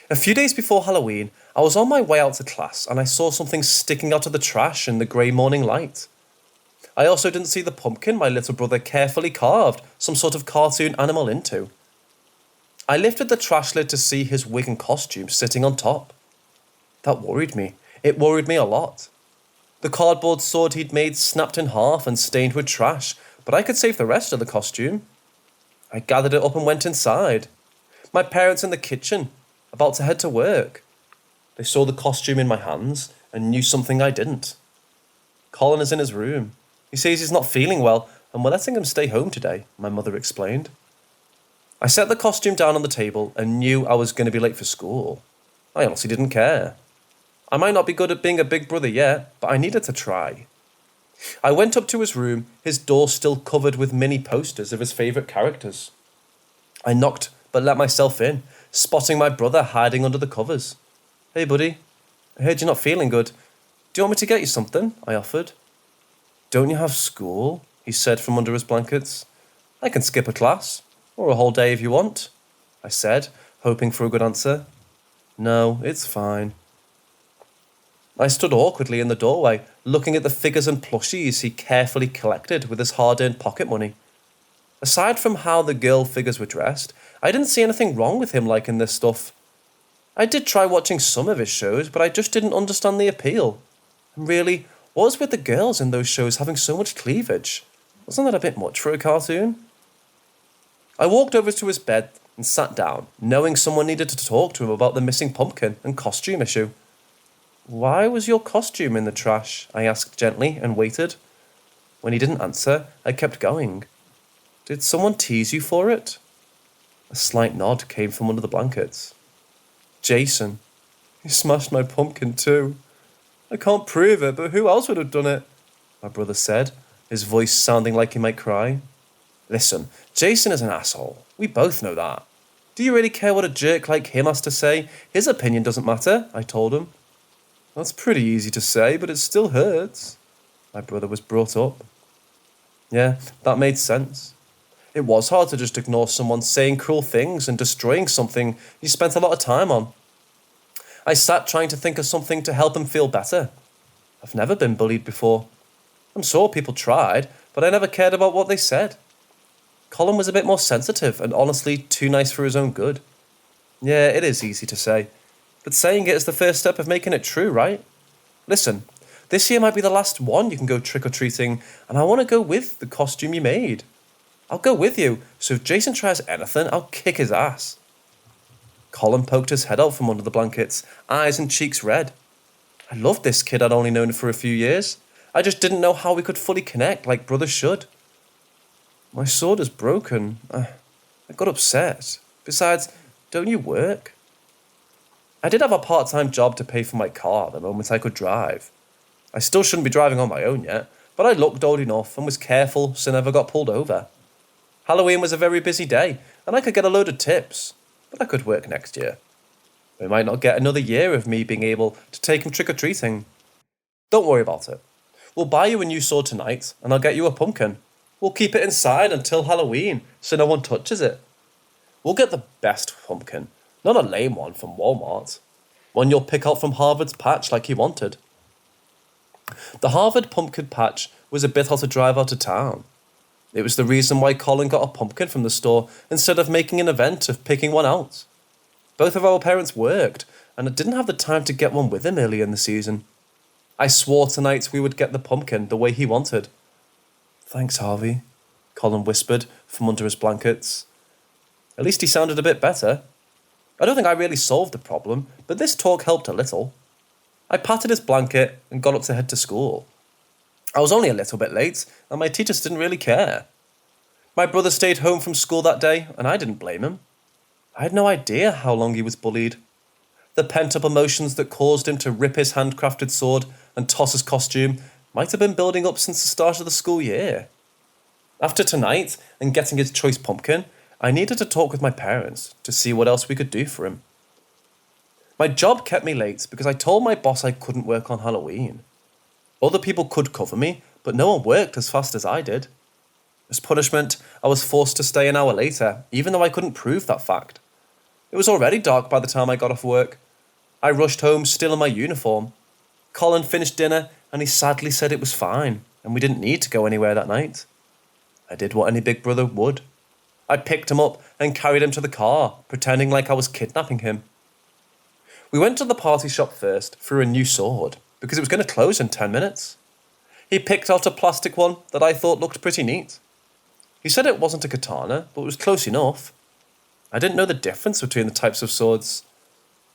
A few days before Halloween, I was on my way out to class and I saw something sticking out of the trash in the grey morning light. I also didn't see the pumpkin my little brother carefully carved some sort of cartoon animal into. I lifted the trash lid to see his wig and costume sitting on top. That worried me. It worried me a lot. The cardboard sword he'd made snapped in half and stained with trash, but I could save the rest of the costume. I gathered it up and went inside. My parents in the kitchen, about to head to work. They saw the costume in my hands and knew something I didn't. Colin is in his room. He says he's not feeling well and we're letting him stay home today, my mother explained. I set the costume down on the table and knew I was going to be late for school. I honestly didn't care. I might not be good at being a big brother yet, but I needed to try. I went up to his room, his door still covered with mini posters of his favourite characters. I knocked but let myself in, spotting my brother hiding under the covers. "Hey buddy, I heard you're not feeling good. Do you want me to get you something?" I offered. "Don't you have school?" he said from under his blankets. "I can skip a class, or a whole day if you want," I said, hoping for a good answer. "No, it's fine." I stood awkwardly in the doorway, looking at the figures and plushies he carefully collected with his hard-earned pocket money. Aside from how the girl figures were dressed, I didn't see anything wrong with him liking this stuff. I did try watching some of his shows, but I just didn't understand the appeal. And really, what was with the girls in those shows having so much cleavage? Wasn't that a bit much for a cartoon? I walked over to his bed and sat down, knowing someone needed to talk to him about the missing pumpkin and costume issue. "Why was your costume in the trash?" I asked gently and waited. When he didn't answer, I kept going. "Did someone tease you for it?" A slight nod came from under the blankets. "Jason. He smashed my pumpkin too. I can't prove it, but who else would have done it?" my brother said, his voice sounding like he might cry. Listen, Jason is an asshole. We both know that. Do you really care what a jerk like him has to say? His opinion doesn't matter, I told him. That's pretty easy to say, but it still hurts. My brother was brought up. Yeah, that made sense. It was hard to just ignore someone saying cruel things and destroying something you spent a lot of time on. I sat trying to think of something to help him feel better. I've never been bullied before. I'm sure people tried, but I never cared about what they said. Colin was a bit more sensitive and honestly too nice for his own good. Yeah, it is easy to say, but saying it is the first step of making it true, right? Listen, this year might be the last one you can go trick-or-treating, and I want to go with the costume you made. I'll go with you, so if Jason tries anything, I'll kick his ass. Colin poked his head out from under the blankets, eyes and cheeks red. I loved this kid I'd only known for a few years. I just didn't know how we could fully connect like brothers should. My sword is broken. I got upset. Besides, don't you work? I did have a part-time job to pay for my car the moment I could drive. I still shouldn't be driving on my own yet, but I looked old enough and was careful so I never got pulled over. Halloween was a very busy day, and I could get a load of tips, but I could work next year. We might not get another year of me being able to take him trick-or-treating. Don't worry about it. We'll buy you a new sword tonight, and I'll get you a pumpkin. We'll keep it inside until Halloween, so no one touches it. We'll get the best pumpkin, not a lame one from Walmart. One you'll pick out from Harvard's patch like he wanted. The Harvard pumpkin patch was a bit out to drive out of town. It was the reason why Colin got a pumpkin from the store instead of making an event of picking one out. Both of our parents worked, and I didn't have the time to get one with him early in the season. I swore tonight we would get the pumpkin the way he wanted. Thanks, Harvey, Colin whispered from under his blankets. At least he sounded a bit better. I don't think I really solved the problem, but this talk helped a little. I patted his blanket and got up to head to school. I was only a little bit late, and my teachers didn't really care. My brother stayed home from school that day, and I didn't blame him. I had no idea how long he was bullied. The pent-up emotions that caused him to rip his handcrafted sword and toss his costume might have been building up since the start of the school year. After tonight and getting his choice pumpkin, I needed to talk with my parents to see what else we could do for him. My job kept me late because I told my boss I couldn't work on Halloween. Other people could cover me, but no one worked as fast as I did. As punishment, I was forced to stay an hour later, even though I couldn't prove that fact. It was already dark by the time I got off work. I rushed home still in my uniform. Colin finished dinner and he sadly said it was fine and we didn't need to go anywhere that night. I did what any big brother would. I picked him up and carried him to the car, pretending like I was kidnapping him. We went to the party shop first for a new sword because it was going to close in 10 minutes. He picked out a plastic one that I thought looked pretty neat. He said it wasn't a katana, but it was close enough. I didn't know the difference between the types of swords.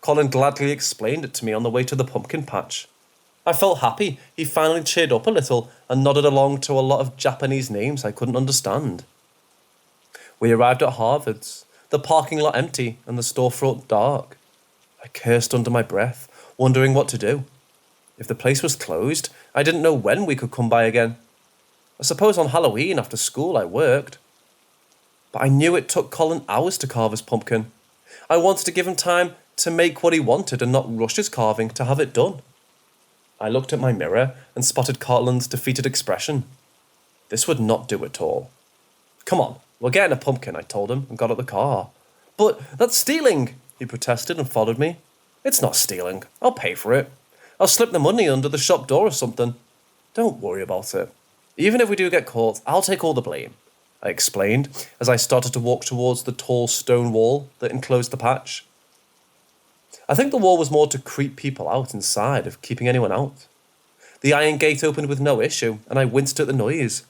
Colin gladly explained it to me on the way to the pumpkin patch. I felt happy he finally cheered up a little and nodded along to a lot of Japanese names I couldn't understand. We arrived at Harvard's, the parking lot empty and the storefront dark. I cursed under my breath, wondering what to do. If the place was closed, I didn't know when we could come by again. I suppose on Halloween after school I worked. But I knew it took Colin hours to carve his pumpkin. I wanted to give him time to make what he wanted and not rush his carving to have it done. I looked at my mirror and spotted Colin's defeated expression. This would not do at all. Come on, we're getting a pumpkin, I told him and got out the car. But that's stealing, he protested and followed me. It's not stealing. I'll pay for it. I'll slip the money under the shop door or something. Don't worry about it. Even if we do get caught, I'll take all the blame, I explained as I started to walk towards the tall stone wall that enclosed the patch. I think the wall was more to creep people out inside of keeping anyone out. The iron gate opened with no issue, and I winced at the noise.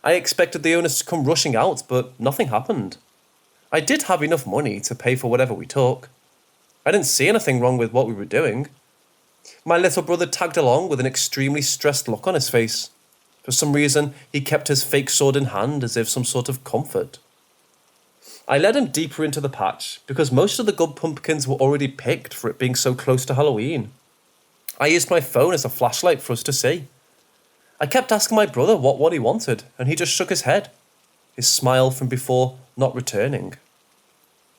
I expected the owners to come rushing out, but nothing happened. I did have enough money to pay for whatever we took. I didn't see anything wrong with what we were doing. My little brother tagged along with an extremely stressed look on his face. For some reason, he kept his fake sword in hand as if some sort of comfort. I led him deeper into the patch because most of the good pumpkins were already picked for it being so close to Halloween. I used my phone as a flashlight for us to see. I kept asking my brother what he wanted, and he just shook his head. his smile from before not returning.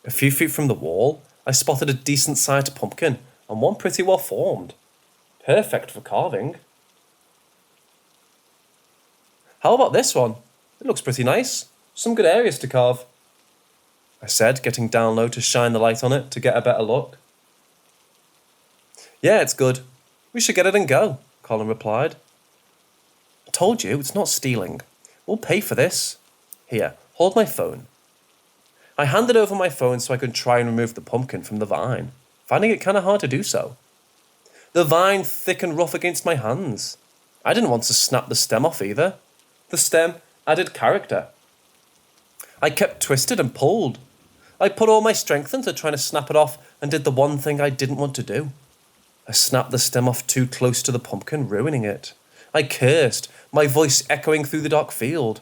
A few feet from the wall, I spotted a decent-sized pumpkin, and one pretty well formed. Perfect for carving. How about this one? It looks pretty nice. Some good areas to carve, I said, getting down low to shine the light on it to get a better look. Yeah, it's good. We should get it and go, Colin replied. I told you, it's not stealing. We'll pay for this. Here, hold my phone. I handed over my phone so I could try and remove the pumpkin from the vine, finding it kind of hard to do so. The vine thick and rough against my hands. I didn't want to snap the stem off either. The stem added character. I kept twisted and pulled. I put all my strength into trying to snap it off and did the one thing I didn't want to do. I snapped the stem off too close to the pumpkin, ruining it. I cursed, my voice echoing through the dark field.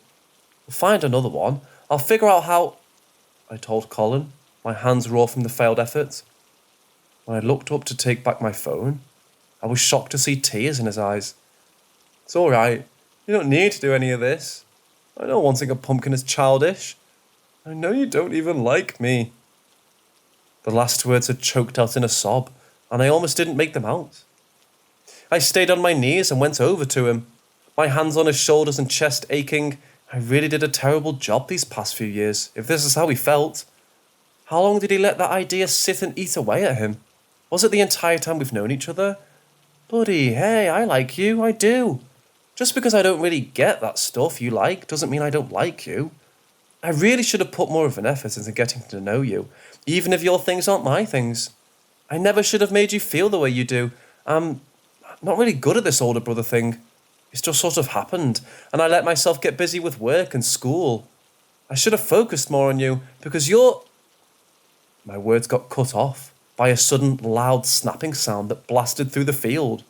We'll find another one. I'll figure out how... I told Colin, my hands raw from the failed effort. When I looked up to take back my phone, I was shocked to see tears in his eyes. It's all right. You don't need to do any of this. I know wanting a pumpkin is childish. I know you don't even like me. The last words had choked out in a sob, and I almost didn't make them out. I stayed on my knees and went over to him, my hands on his shoulders and chest aching. I really did a terrible job these past few years, if this is how he felt. How long did he let that idea sit and eat away at him? Was it the entire time we've known each other? Buddy, hey, I like you, I do. Just because I don't really get that stuff you like doesn't mean I don't like you. I really should have put more of an effort into getting to know you, even if your things aren't my things. I never should have made you feel the way you do. I'm not really good at this older brother thing. It's just sort of happened, and I let myself get busy with work and school. I should have focused more on you, because you're... My words got cut off by a sudden loud snapping sound that blasted through the field.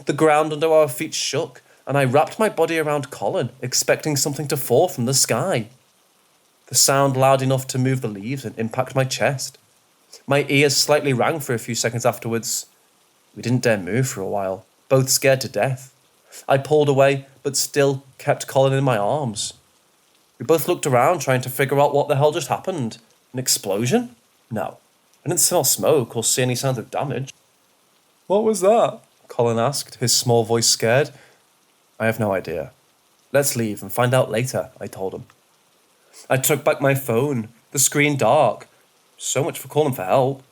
The ground under our feet shook, and I wrapped my body around Colin, expecting something to fall from the sky. The sound loud enough to move the leaves and impact my chest. My ears slightly rang for a few seconds afterwards. We didn't dare move for a while, both scared to death. I pulled away, but still kept Colin in my arms. We both looked around, trying to figure out what the hell just happened. An explosion? No. I didn't smell smoke or see any signs of damage. What was that? Colin asked, his small voice scared. I have no idea. Let's leave and find out later, I told him. I took back my phone, the screen dark. So much for calling for help.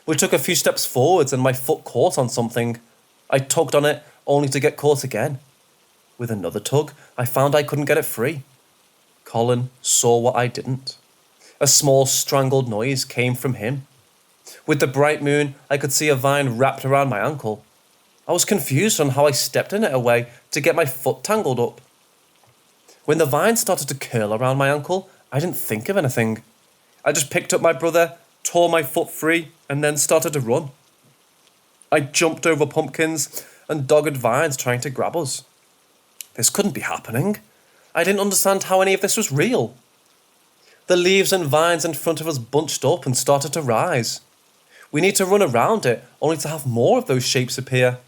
We took a few steps forwards and my foot caught on something. I tugged on it, only to get caught again. With another tug, I found I couldn't get it free. Colin saw what I didn't. A small strangled noise came from him. With the bright moon, I could see a vine wrapped around my ankle. I was confused on how I stepped in it away to get my foot tangled up. When the vine started to curl around my ankle, I didn't think of anything. I just picked up my brother, tore my foot free, and then started to run. I jumped over pumpkins and dogged vines trying to grab us. This couldn't be happening. I didn't understand how any of this was real. The leaves and vines in front of us bunched up and started to rise. We need to run around it, only to have more of those shapes appear.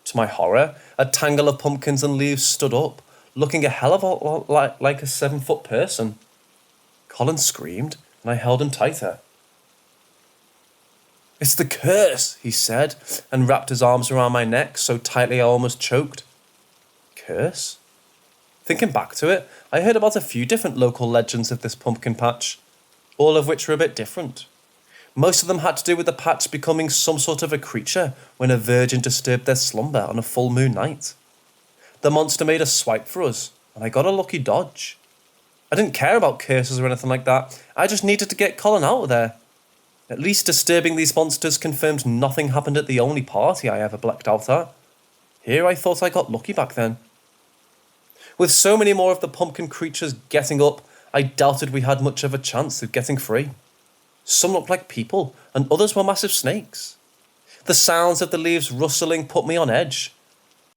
To my horror, a tangle of pumpkins and leaves stood up, looking a hell of a lot like a 7-foot person. Colin screamed, and I held him tighter. It's the curse, he said, and wrapped his arms around my neck so tightly I almost choked. Curse? Thinking back to it, I heard about a few different local legends of this pumpkin patch, all of which were a bit different. Most of them had to do with the patch becoming some sort of a creature when a virgin disturbed their slumber on a full moon night. The monster made a swipe for us, and I got a lucky dodge. I didn't care about curses or anything like that, I just needed to get Colin out of there. At least disturbing these monsters confirmed nothing happened at the only party I ever blacked out at. Here I thought I got lucky back then. With so many more of the pumpkin creatures getting up, I doubted we had much of a chance of getting free. Some looked like people, and others were massive snakes. The sounds of the leaves rustling put me on edge.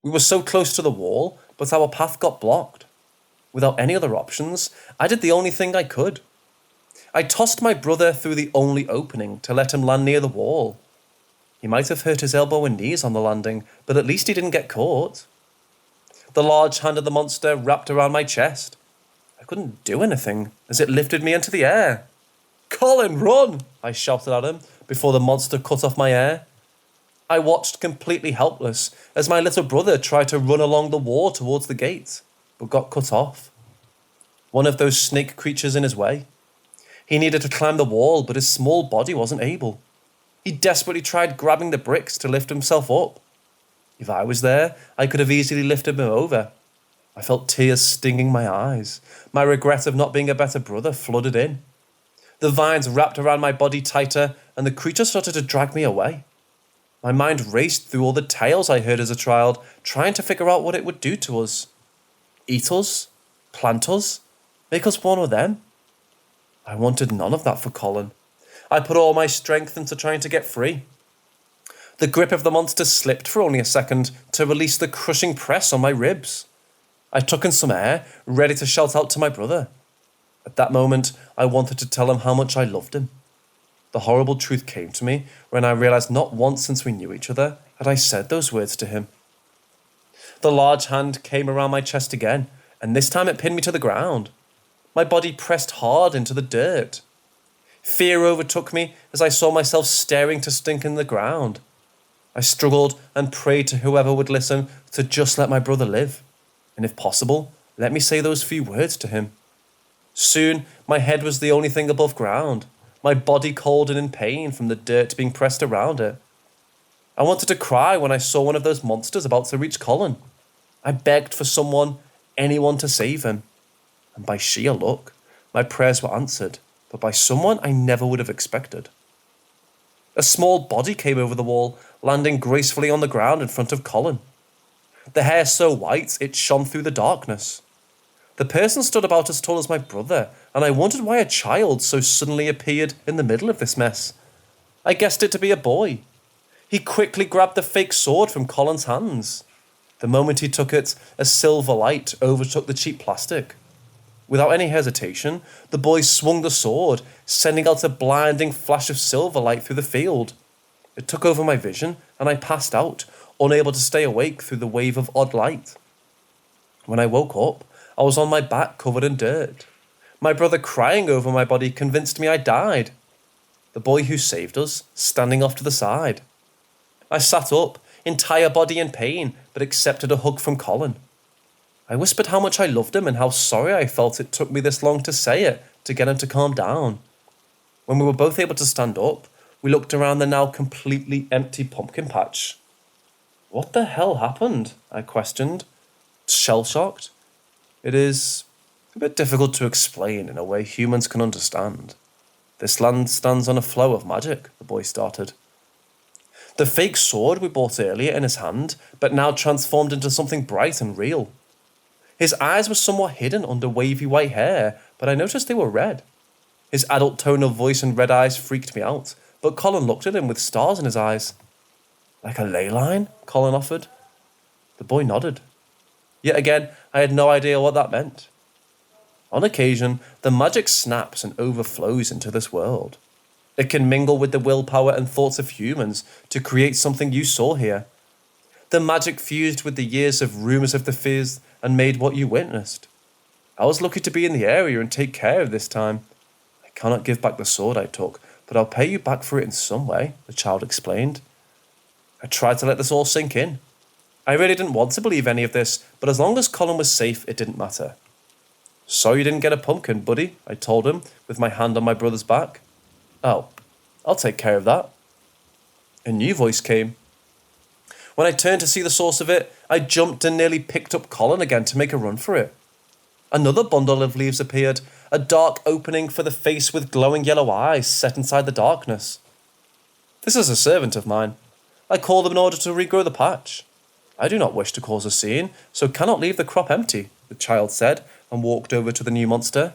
We were so close to the wall, but our path got blocked. Without any other options, I did the only thing I could. I tossed my brother through the only opening to let him land near the wall. He might have hurt his elbow and knees on the landing, but at least he didn't get caught. The large hand of the monster wrapped around my chest. I couldn't do anything as it lifted me into the air. "Colin, run!" I shouted at him before the monster cut off my air. I watched completely helpless as my little brother tried to run along the wall towards the gate, but got cut off. One of those snake creatures in his way. He needed to climb the wall, but his small body wasn't able. He desperately tried grabbing the bricks to lift himself up. If I was there, I could have easily lifted him over. I felt tears stinging my eyes. My regret of not being a better brother flooded in. The vines wrapped around my body tighter, and the creature started to drag me away. My mind raced through all the tales I heard as a child, trying to figure out what it would do to us. Eat us? Plant us? Make us one of them? I wanted none of that for Colin. I put all my strength into trying to get free. The grip of the monster slipped for only a second to release the crushing press on my ribs. I took in some air, ready to shout out to my brother. At that moment, I wanted to tell him how much I loved him. The horrible truth came to me when I realized not once since we knew each other had I said those words to him. The large hand came around my chest again, and this time it pinned me to the ground. My body pressed hard into the dirt. Fear overtook me as I saw myself staring to stink in the ground. I struggled and prayed to whoever would listen to just let my brother live, and if possible, let me say those few words to him. Soon, my head was the only thing above ground, my body cold and in pain from the dirt being pressed around it. I wanted to cry when I saw one of those monsters about to reach Colin. I begged for someone, anyone to save him. And by sheer luck, my prayers were answered, but by someone I never would have expected. A small body came over the wall, landing gracefully on the ground in front of Colin. The hair so white it shone through the darkness. The person stood about as tall as my brother, and I wondered why a child so suddenly appeared in the middle of this mess. I guessed it to be a boy. He quickly grabbed the fake sword from Colin's hands. The moment he took it, a silver light overtook the cheap plastic. Without any hesitation, the boy swung the sword, sending out a blinding flash of silver light through the field. It took over my vision, and I passed out, unable to stay awake through the wave of odd light. When I woke up, I was on my back covered in dirt. My brother crying over my body convinced me I died. The boy who saved us, standing off to the side. I sat up, entire body in pain, but accepted a hug from Colin. I whispered how much I loved him and how sorry I felt it took me this long to say it to get him to calm down. When we were both able to stand up, we looked around the now completely empty pumpkin patch. "What the hell happened?" I questioned, shell-shocked. It is a bit difficult to explain in a way humans can understand. This land stands on a flow of magic, the boy started. The fake sword we bought earlier in his hand, but now transformed into something bright and real. His eyes were somewhat hidden under wavy white hair, but I noticed they were red. His adult tone of voice and red eyes freaked me out, but Colin looked at him with stars in his eyes. "Like a ley line?" Colin offered. The boy nodded. Yet again, I had no idea what that meant. On occasion, the magic snaps and overflows into this world. It can mingle with the willpower and thoughts of humans to create something you saw here. The magic fused with the years of rumours of the fears and made what you witnessed. I was lucky to be in the area and take care of this time. I cannot give back the sword I took, but I'll pay you back for it in some way, the child explained. I tried to let this all sink in. I really didn't want to believe any of this, but as long as Colin was safe, it didn't matter. "Sorry you didn't get a pumpkin, buddy," I told him, with my hand on my brother's back. "Oh, I'll take care of that." A new voice came. When I turned to see the source of it, I jumped and nearly picked up Colin again to make a run for it. Another bundle of leaves appeared, a dark opening for the face with glowing yellow eyes set inside the darkness. "This is a servant of mine. I called them in order to regrow the patch. I do not wish to cause a scene, so cannot leave the crop empty," the child said, and walked over to the new monster.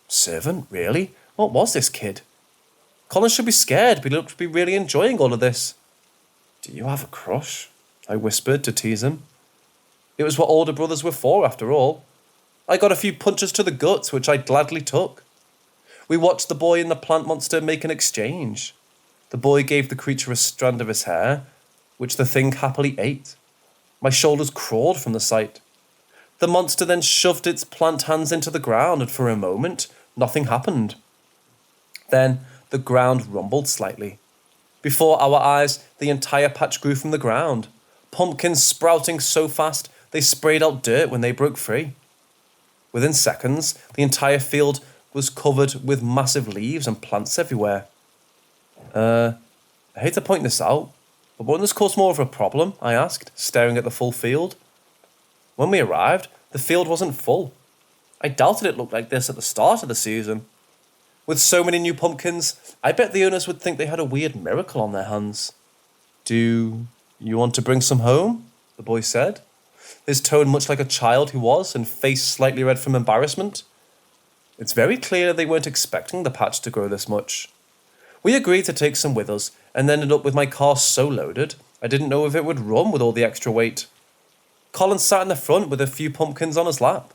"Servant? Really? What was this kid?" Colin should be scared, but he looked to be really enjoying all of this. "Do you have a crush?" I whispered to tease him. It was what older brothers were for, after all. I got a few punches to the gut, which I gladly took. We watched the boy and the plant monster make an exchange. The boy gave the creature a strand of his hair, which the thing happily ate. My shoulders crawled from the sight. The monster then shoved its plant hands into the ground, and for a moment, nothing happened. Then the ground rumbled slightly. Before our eyes, the entire patch grew from the ground, pumpkins sprouting so fast they sprayed out dirt when they broke free. Within seconds, the entire field was covered with massive leaves and plants everywhere. I hate to point this out, but won't this cause more of a problem? I asked, staring at the full field. When we arrived, the field wasn't full. I doubted it looked like this at the start of the season. With so many new pumpkins, I bet the owners would think they had a weird miracle on their hands. Do you want to bring some home? The boy said, his tone much like a child he was and face slightly red from embarrassment. It's very clear they weren't expecting the patch to grow this much. We agreed to take some with us and ended up with my car so loaded I didn't know if it would run with all the extra weight. Colin sat in the front with a few pumpkins on his lap.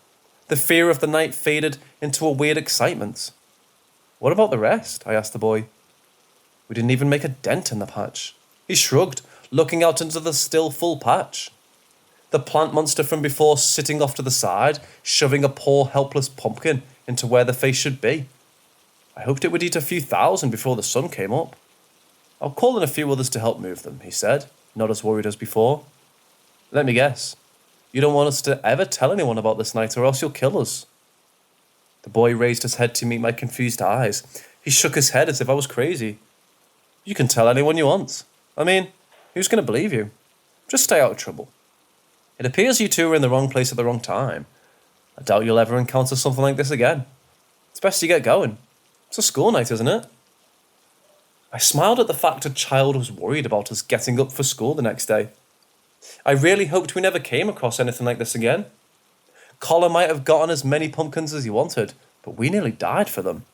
The fear of the night faded into a weird excitement. What about the rest? I asked the boy. We didn't even make a dent in the patch. He shrugged, looking out into the still full patch. The plant monster from before sitting off to the side, shoving a poor helpless pumpkin into where the face should be. I hoped it would eat a few thousand before the sun came up. I'll call in a few others to help move them, he said, not as worried as before. Let me guess. You don't want us to ever tell anyone about this night or else you'll kill us. The boy raised his head to meet my confused eyes. He shook his head as if I was crazy. You can tell anyone you want. I mean, who's going to believe you? Just stay out of trouble. It appears you two are in the wrong place at the wrong time. I doubt you'll ever encounter something like this again. It's best you get going. It's a school night, isn't it? I smiled at the fact a child was worried about us getting up for school the next day. I really hoped we never came across anything like this again. Colin might have gotten as many pumpkins as he wanted, but we nearly died for them.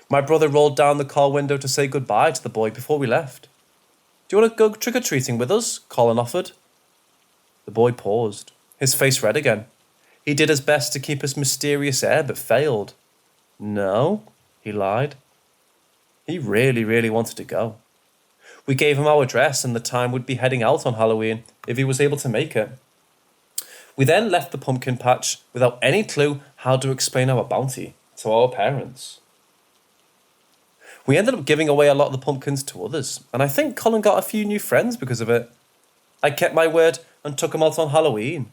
My brother rolled down the car window to say goodbye to the boy before we left. Do you want to go trick-or-treating with us? Colin offered. The boy paused, his face red again. He did his best to keep his mysterious air, but failed. No, he lied. He really wanted to go. We gave him our address and the time we'd be heading out on Halloween if he was able to make it. We then left the pumpkin patch without any clue how to explain our bounty to our parents. We ended up giving away a lot of the pumpkins to others, and I think Colin got a few new friends because of it. I kept my word and took him out on Halloween.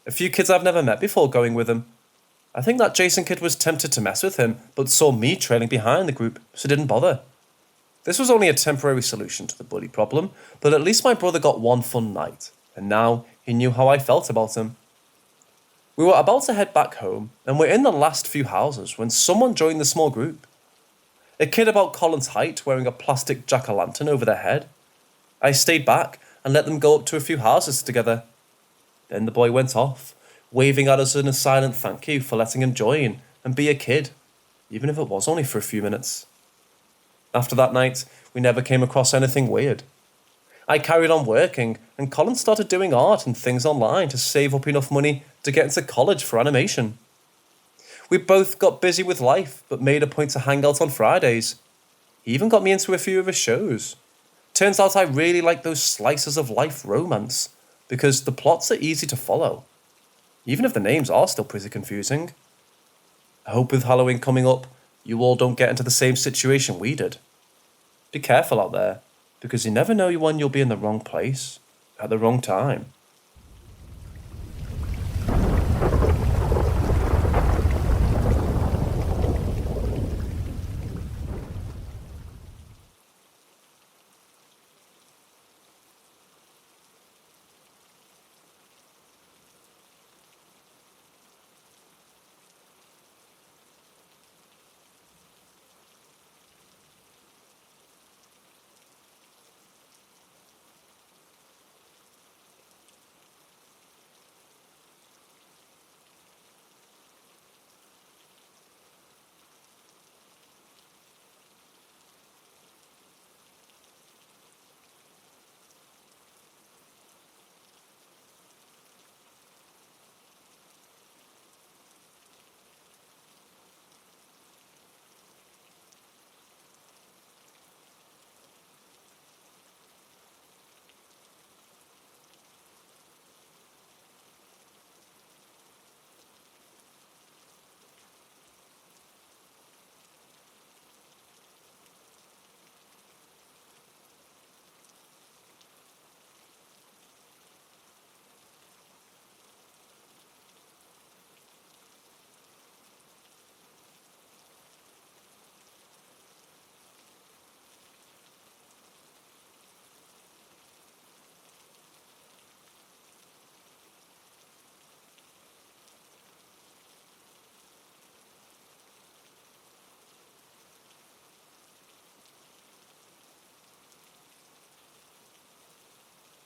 A few kids I've never met before going with him. I think that Jason kid was tempted to mess with him, but saw me trailing behind the group, so didn't bother. This was only a temporary solution to the bully problem, but at least my brother got one fun night, and now he knew how I felt about him. We were about to head back home, and were in the last few houses when someone joined the small group. A kid about Colin's height wearing a plastic jack-o'-lantern over their head. I stayed back and let them go up to a few houses together. Then the boy went off, waving at us in a silent thank you for letting him join and be a kid, even if it was only for a few minutes. After that night, we never came across anything weird. I carried on working, and Colin started doing art and things online to save up enough money to get into college for animation. We both got busy with life, but made a point to hang out on Fridays. He even got me into a few of his shows. Turns out I really like those slices of life romance, because the plots are easy to follow, even if the names are still pretty confusing. I hope with Halloween coming up, you all don't get into the same situation we did. Be careful out there, because you never know when you'll be in the wrong place, at the wrong time.